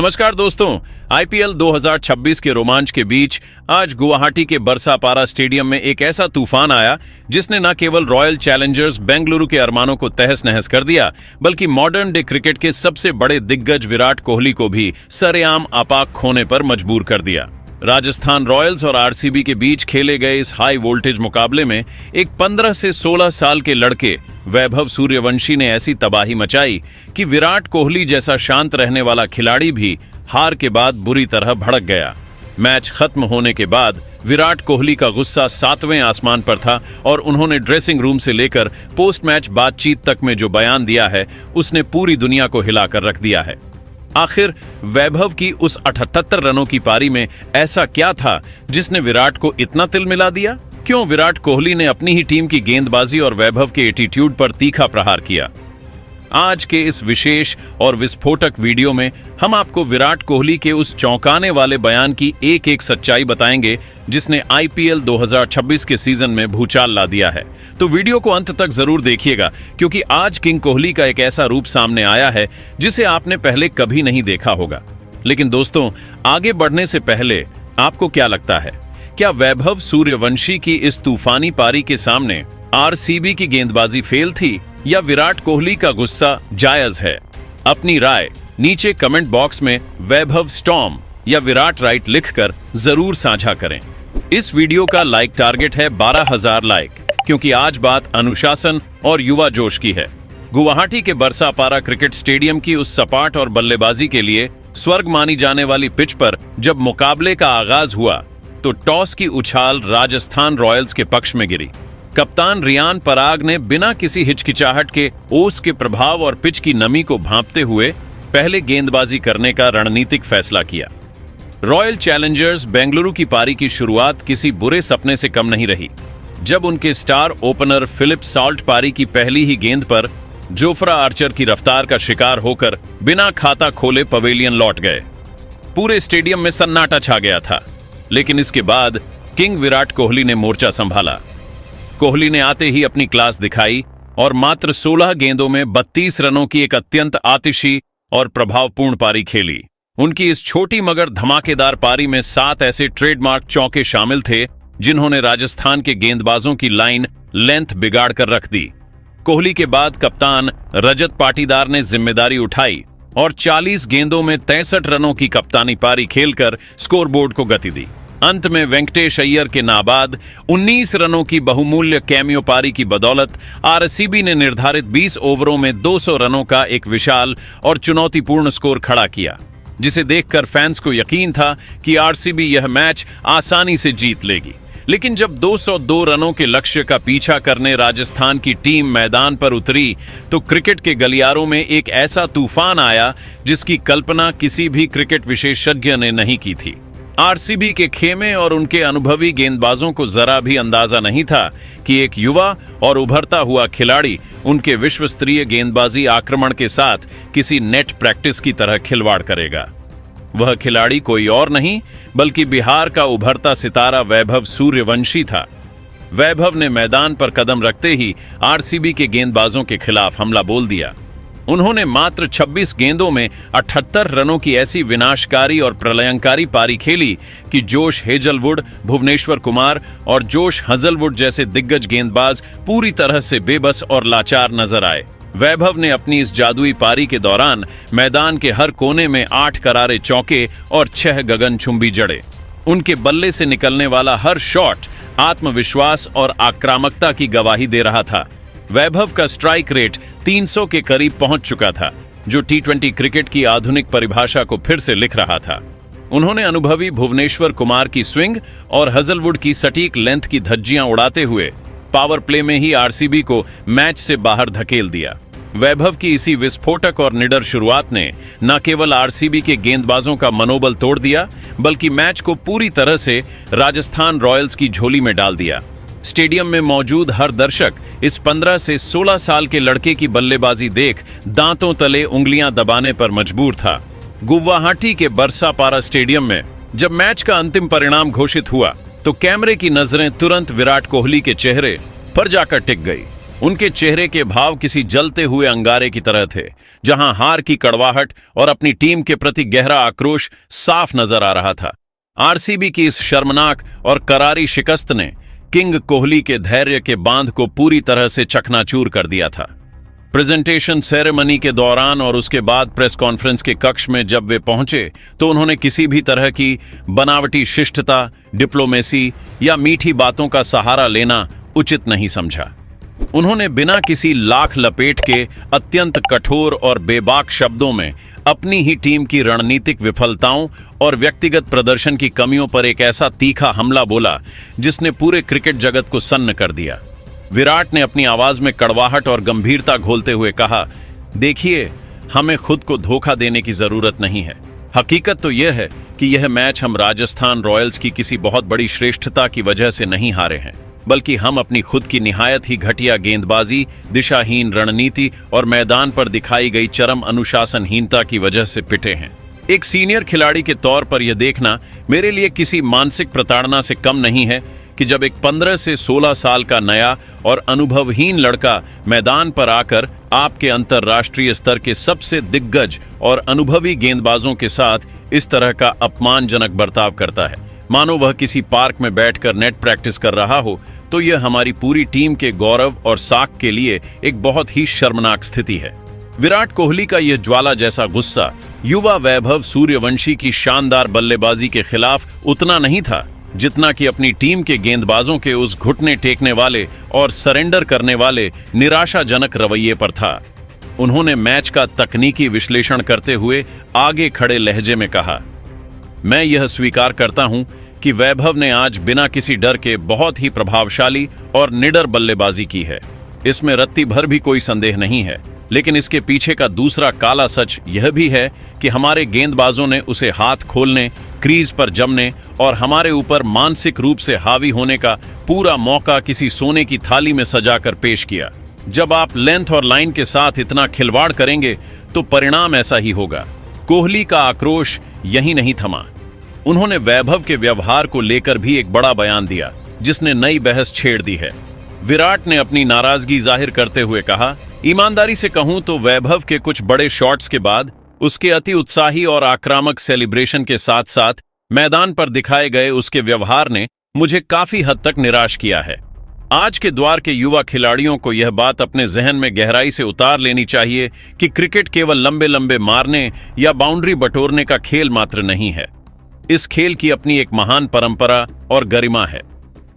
नमस्कार दोस्तों, आईपीएल 2026 के रोमांच के बीच आज गुवाहाटी के बरसापारा स्टेडियम में एक ऐसा तूफान आया जिसने न केवल रॉयल चैलेंजर्स बेंगलुरु के अरमानों को तहस नहस कर दिया, बल्कि मॉडर्न डे क्रिकेट के सबसे बड़े दिग्गज विराट कोहली को भी सरेआम आपाक खोने पर मजबूर कर दिया। राजस्थान रॉयल्स और आरसीबी के बीच खेले गए इस हाई वोल्टेज मुकाबले में एक 15 से 16 साल के लड़के वैभव सूर्यवंशी ने ऐसी तबाही मचाई कि विराट कोहली जैसा शांत रहने वाला खिलाड़ी भी हार के बाद बुरी तरह भड़क गया। मैच खत्म होने के बाद विराट कोहली का गुस्सा 7वें आसमान पर था और उन्होंने ड्रेसिंग रूम से लेकर पोस्ट मैच बातचीत तक में जो बयान दिया है उसने पूरी दुनिया को हिलाकर रख दिया है। आखिर वैभव की उस 78 रनों की पारी में ऐसा क्या था जिसने विराट को इतना तिलमिला दिया? क्यों विराट कोहली ने अपनी ही टीम की गेंदबाजी और वैभव के एटीट्यूड पर तीखा प्रहार किया? आज के इस विशेष और विस्फोटक वीडियो में हम आपको विराट कोहली के उस चौंकाने वाले बयान की एक एक सच्चाई बताएंगे जिसने आईपीएल 2026 के सीजन में भूचाल ला दिया है। तो वीडियो को अंत तक जरूर देखिएगा, क्योंकि आज किंग कोहली का एक ऐसा रूप सामने आया है जिसे आपने पहले कभी नहीं देखा होगा। लेकिन दोस्तों, आगे बढ़ने से पहले आपको क्या लगता है, क्या वैभव सूर्यवंशी की इस तूफानी पारी के सामने आरसीबी की गेंदबाजी फेल थी या विराट कोहली का गुस्सा जायज है? अपनी राय नीचे कमेंट बॉक्स में वैभव स्टॉर्म या विराट राइट लिखकर जरूर साझा करें। इस वीडियो का लाइक टारगेट है 12,000 लाइक, क्योंकि आज बात अनुशासन और युवा जोश की है। गुवाहाटी के बरसापारा क्रिकेट स्टेडियम की उस सपाट और बल्लेबाजी के लिए स्वर्ग मानी जाने वाली पिच पर जब मुकाबले का आगाज हुआ तो टॉस की उछाल राजस्थान रॉयल्स के पक्ष में गिरी। कप्तान रियान पराग ने बिना किसी हिचकिचाहट के ओस के प्रभाव और पिच की नमी को भांपते हुए पहले गेंदबाजी करने का रणनीतिक फैसला किया। रॉयल चैलेंजर्स बेंगलुरु की पारी की शुरुआत किसी बुरे सपने से कम नहीं रही, जब उनके स्टार ओपनर फिलिप सॉल्ट पारी की पहली ही गेंद पर जोफ्रा आर्चर की रफ्तार का शिकार होकर बिना खाता खोले पवेलियन लौट गए। पूरे स्टेडियम में सन्नाटा छा गया था, लेकिन इसके बाद किंग विराट कोहली ने मोर्चा संभाला। कोहली ने आते ही अपनी क्लास दिखाई और मात्र 16 गेंदों में 32 रनों की एक अत्यंत आतिशी और प्रभावपूर्ण पारी खेली। उनकी इस छोटी मगर धमाकेदार पारी में 7 ऐसे ट्रेडमार्क चौके शामिल थे जिन्होंने राजस्थान के गेंदबाजों की लाइन लेंथ बिगाड़ कर रख दी। कोहली के बाद कप्तान रजत पाटीदार ने जिम्मेदारी उठाई और 40 गेंदों में 63 रनों की कप्तानी पारी खेलकर स्कोरबोर्ड को गति दी। अंत में वेंकटेश अय्यर के नाबाद 19 रनों की बहुमूल्य कैमियो पारी की बदौलत आरसीबी ने निर्धारित 20 ओवरों में 200 रनों का एक विशाल और चुनौतीपूर्ण स्कोर खड़ा किया, जिसे देखकर फैंस को यकीन था कि आरसीबी यह मैच आसानी से जीत लेगी। लेकिन जब 202 रनों के लक्ष्य का पीछा करने राजस्थान की टीम मैदान पर उतरी तो क्रिकेट के गलियारों में एक ऐसा तूफान आया जिसकी कल्पना किसी भी क्रिकेट विशेषज्ञ ने नहीं की थी। आरसीबी के खेमे और उनके अनुभवी गेंदबाजों को जरा भी अंदाजा नहीं था कि एक युवा और उभरता हुआ खिलाड़ी उनके विश्वस्तरीय गेंदबाजी आक्रमण के साथ किसी नेट प्रैक्टिस की तरह खिलवाड़ करेगा। वह खिलाड़ी कोई और नहीं बल्कि बिहार का उभरता सितारा वैभव सूर्यवंशी था। वैभव ने मैदान पर कदम रखते ही आरसीबी के गेंदबाजों के खिलाफ हमला बोल दिया। उन्होंने मात्र 26 गेंदों में 78 रनों की ऐसी विनाशकारी और प्रलयंकारी पारी खेली कि जोश हेजलवुड, भुवनेश्वर कुमार और जोश हजलवुड जैसे दिग्गज गेंदबाज पूरी तरह से बेबस और लाचार नजर आए। वैभव ने अपनी इस जादुई पारी के दौरान मैदान के हर कोने में 8 करारे चौके और 6 गगनचुंबी जड़े। उनके बल्ले से निकलने वाला हर शॉट आत्मविश्वास और आक्रामकता की गवाही दे रहा था। वैभव का स्ट्राइक रेट 300 के करीब पहुंच चुका था, जो टी20 क्रिकेट की आधुनिक परिभाषा को फिर से लिख रहा था। उन्होंने अनुभवी भुवनेश्वर कुमार की स्विंग और हजलवुड की सटीक लेंथ की धज्जियां उड़ाते हुए पावर प्ले में ही आरसीबी को मैच से बाहर धकेल दिया। वैभव की इसी विस्फोटक और निडर शुरुआत ने न केवल आरसीबी के गेंदबाजों का मनोबल तोड़ दिया, बल्कि मैच को पूरी तरह से राजस्थान रॉयल्स की झोली में डाल दिया। स्टेडियम में मौजूद हर दर्शक इस 15 से 16 साल के लड़के की बल्लेबाजी देख दांतों तले उंगलियां दबाने पर मजबूर था। गुवाहाटी के बरसापारा स्टेडियम में जब मैच का अंतिम परिणाम घोषित हुआ तो कैमरे की नजरें तुरंत विराट कोहली के चेहरे पर जाकर टिक गई। उनके चेहरे के भाव किसी जलते हुए अंगारे की तरह थे, जहां हार की कड़वाहट और अपनी टीम के प्रति गहरा आक्रोश साफ नजर आ रहा था। आरसीबी की इस शर्मनाक और करारी शिकस्त ने किंग कोहली के धैर्य के बांध को पूरी तरह से चकनाचूर कर दिया था। प्रेजेंटेशन सेरेमनी के दौरान और उसके बाद प्रेस कॉन्फ्रेंस के कक्ष में जब वे पहुंचे तो उन्होंने किसी भी तरह की बनावटी शिष्टता, डिप्लोमेसी या मीठी बातों का सहारा लेना उचित नहीं समझा। उन्होंने बिना किसी लाख लपेट के अत्यंत कठोर और बेबाक शब्दों में अपनी ही टीम की रणनीतिक विफलताओं और व्यक्तिगत प्रदर्शन की कमियों पर एक ऐसा तीखा हमला बोला जिसने पूरे क्रिकेट जगत को सन्न कर दिया। विराट ने अपनी आवाज में कड़वाहट और गंभीरता घोलते हुए कहा, देखिए, हमें खुद को धोखा देने की जरूरत नहीं है। हकीकत तो यह है कि यह मैच हम राजस्थान रॉयल्स की किसी बहुत बड़ी श्रेष्ठता की वजह से नहीं हारे हैं, बल्कि हम अपनी खुद की निहायत ही घटिया गेंदबाजी, दिशाहीन रणनीति और मैदान पर दिखाई गई चरम अनुशासनहीनता की वजह से पिटे हैं। एक सीनियर खिलाड़ी के तौर पर यह देखना मेरे लिए किसी मानसिक प्रताड़ना से कम नहीं है कि जब एक 15 से 16 साल का नया और अनुभवहीन लड़का मैदान पर आकर आपके अंतर्राष्ट्रीय स्तर के सबसे दिग्गज और अनुभवी गेंदबाजों के साथ इस तरह का अपमानजनक बर्ताव करता है, मानो वह किसी पार्क में बैठकर नेट प्रैक्टिस कर रहा हो, तो यह हमारी पूरी टीम के गौरव और साख के लिए एक बहुत ही शर्मनाक स्थिति है। विराट कोहली का यह ज्वाला जैसा गुस्सा युवा वैभव सूर्यवंशी की शानदार बल्लेबाजी के खिलाफ उतना नहीं था जितना कि अपनी टीम के गेंदबाजों के उस घुटने टेकने वाले और सरेंडर करने वाले निराशाजनक रवैये पर था। उन्होंने मैच का तकनीकी विश्लेषण करते हुए आगे खड़े लहजे में कहा, मैं यह स्वीकार करता हूं कि वैभव ने आज बिना किसी डर के बहुत ही प्रभावशाली और निडर बल्लेबाजी की है। इसमें रत्ती भर भी कोई संदेह नहीं है, लेकिन इसके पीछे का दूसरा काला सच यह भी है कि हमारे गेंदबाजों ने उसे हाथ खोलने, क्रीज पर जमने और हमारे ऊपर मानसिक रूप से हावी होने का पूरा मौका किसी सोने की थाली में सजाकर पेश किया। जब आप लेंथ और लाइन के साथ इतना खिलवाड़ करेंगे तो परिणाम ऐसा ही होगा। कोहली का आक्रोश यही नहीं थमा। उन्होंने वैभव के व्यवहार को लेकर भी एक बड़ा बयान दिया, जिसने नई बहस छेड़ दी है। विराट ने अपनी नाराजगी जाहिर करते हुए कहा, ईमानदारी से कहूं तो वैभव के कुछ बड़े शॉट्स के बाद उसके अति उत्साही और आक्रामक सेलिब्रेशन के साथ साथ मैदान पर दिखाए गए उसके व्यवहार ने मुझे काफी हद तक निराश किया है। आज के द्वार के युवा खिलाड़ियों को यह बात अपने जहन में गहराई से उतार लेनी चाहिए कि क्रिकेट केवल लंबे लंबे मारने या बाउंड्री बटोरने का खेल मात्र नहीं है। इस खेल की अपनी एक महान परंपरा और गरिमा है।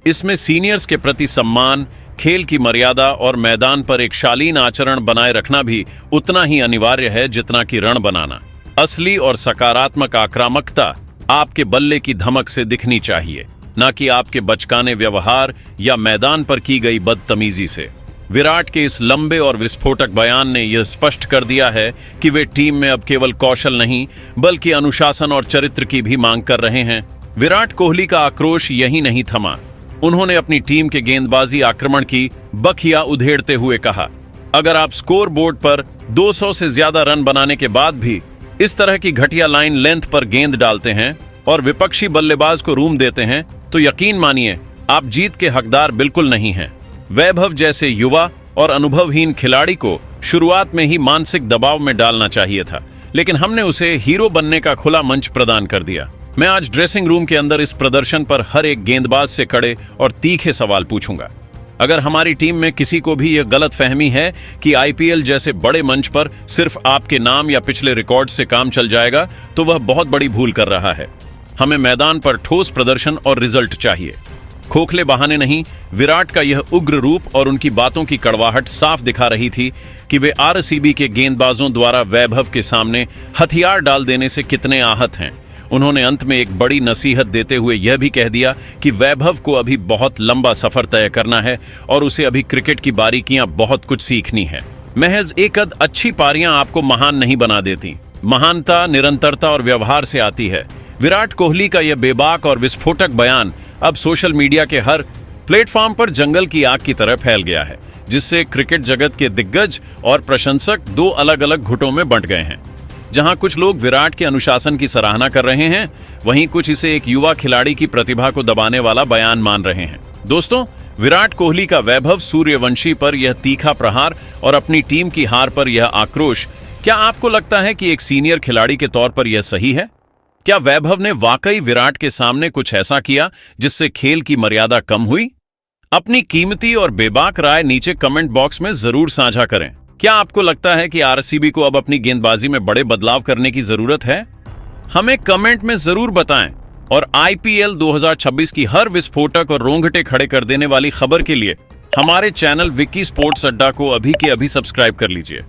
इसमें सीनियर्स के प्रति सम्मान, खेल की मर्यादा और मैदान पर एक शालीन आचरण बनाए रखना भी उतना ही अनिवार्य है जितना कि रण बनाना। असली और सकारात्मक आक्रामकता आपके बल्ले की धमक से दिखनी चाहिए, न कि आपके बचकाने व्यवहार या मैदान पर की गई बदतमीजी से। विराट के इस लंबे और विस्फोटक बयान ने यह स्पष्ट कर दिया है कि वे टीम में अब केवल कौशल नहीं बल्कि अनुशासन और चरित्र की भी मांग कर रहे हैं। विराट कोहली का आक्रोश यही नहीं थमा। उन्होंने अपनी टीम के गेंदबाजी आक्रमण की बखिया उधेड़ते हुए कहा, अगर आप स्कोर बोर्ड पर 200 से ज्यादा रन बनाने के बाद भी इस तरह की घटिया लाइन लेंथ पर गेंद डालते हैं और विपक्षी बल्लेबाज को रूम देते हैं तो यकीन मानिए आप जीत के हकदार बिल्कुल नहीं हैं। वैभव जैसे युवा और अनुभवहीन खिलाड़ी को शुरुआत में ही मानसिक दबाव में डालना चाहिए था, लेकिन हमने उसे हीरो बनने का खुला मंच प्रदान कर दिया। मैं आज ड्रेसिंग रूम के अंदर इस प्रदर्शन पर हर एक गेंदबाज से कड़े और तीखे सवाल पूछूंगा। अगर हमारी टीम में किसी को भी यह गलत फहमी है कि आईपीएल जैसे बड़े मंच पर सिर्फ आपके नाम या पिछले रिकॉर्ड से काम चल जाएगा, तो वह बहुत बड़ी भूल कर रहा है। हमें मैदान पर ठोस प्रदर्शन और रिजल्ट चाहिए, खोखले बहाने नहीं। विराट का यह उग्र रूप और उनकी बातों की कड़वाहट साफ दिखा रही थी कि वे आरसीबी के गेंदबाजों द्वारा वैभव के सामने हथियार डाल देने से कितने आहत हैं। उन्होंने अंत में एक बड़ी नसीहत देते हुए यह भी कह दिया कि वैभव को अभी बहुत लंबा सफर तय करना है और उसे अभी क्रिकेट की बारीकियां बहुत कुछ सीखनी है। महज एक अद अच्छी पारियां आपको महान नहीं बना देती। महानता निरंतरता और व्यवहार से आती है। विराट कोहली का यह बेबाक और विस्फोटक बयान अब सोशल मीडिया के हर प्लेटफॉर्म पर जंगल की आग की तरह फैल गया है, जिससे क्रिकेट जगत के दिग्गज और प्रशंसक दो अलग अलग गुटों में बंट गए हैं। जहां कुछ लोग विराट के अनुशासन की सराहना कर रहे हैं, वहीं कुछ इसे एक युवा खिलाड़ी की प्रतिभा को दबाने वाला बयान मान रहे हैं। दोस्तों, विराट कोहली का वैभव सूर्यवंशी पर यह तीखा प्रहार और अपनी टीम की हार पर यह आक्रोश, क्या आपको लगता है कि एक सीनियर खिलाड़ी के तौर पर यह सही है? क्या वैभव ने वाकई विराट के सामने कुछ ऐसा किया जिससे खेल की मर्यादा कम हुई? अपनी कीमती और बेबाक राय नीचे कमेंट बॉक्स में जरूर साझा करें। क्या आपको लगता है कि आरसीबी को अब अपनी गेंदबाजी में बड़े बदलाव करने की जरूरत है? हमें कमेंट में जरूर बताएं और आईपीएल 2026 की हर विस्फोटक और रोंगटे खड़े कर देने वाली खबर के लिए हमारे चैनल विक्की स्पोर्ट्स अड्डा को अभी के अभी सब्सक्राइब कर लीजिए।